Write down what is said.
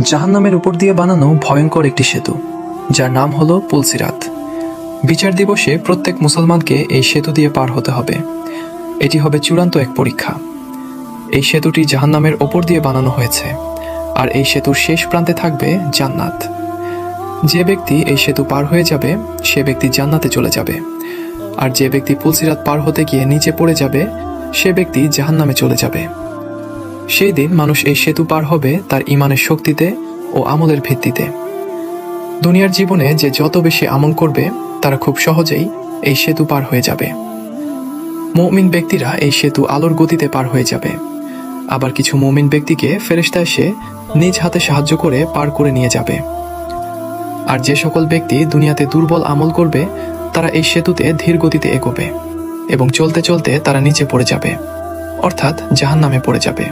জাহান্নামের উপর দিয়ে বানানো ভয়ঙ্কর একটি সেতু, যার নাম হলো পুলসিরাত। বিচার দিবসে প্রত্যেক মুসলমানকে এই সেতু দিয়ে পার হতে হবে। এটি হবে চূড়ান্ত এক পরীক্ষা। এই সেতুটি জাহান্নামের ওপর দিয়ে বানানো হয়েছে, আর এই সেতুর শেষ প্রান্তে থাকবে জান্নাত। যে ব্যক্তি এই সেতু পার হয়ে যাবে সে ব্যক্তি জান্নাতে চলে যাবে, আর যে ব্যক্তি পুলসিরাত পার হতে গিয়ে নিচে পড়ে যাবে সে ব্যক্তি জাহান্নামে চলে যাবে। সেই দিন মানুষ এই সেতু পার হবে তার ঈমানের শক্তিতে ও আমলের ভিত্তিতে। দুনিয়ার জীবনে যে যত বেশি আমল করবে তারা খুব সহজেই এই সেতু পার হয়ে যাবে। মুমিন ব্যক্তিরা এই সেতু আলোর গতিতে পার হয়ে যাবে। আবার কিছু মুমিন ব্যক্তিকে ফেরেশতা এসে নিজ হাতে সাহায্য করে পার করে নিয়ে যাবে। আর যে সকল ব্যক্তি দুনিয়াতে দুর্বল আমল করবে তারা এই সেতুতে ধীর গতিতে এগোবে এবং চলতে চলতে তারা নিচে পড়ে যাবে, অর্থাৎ জাহান্নামে পড়ে যাবে।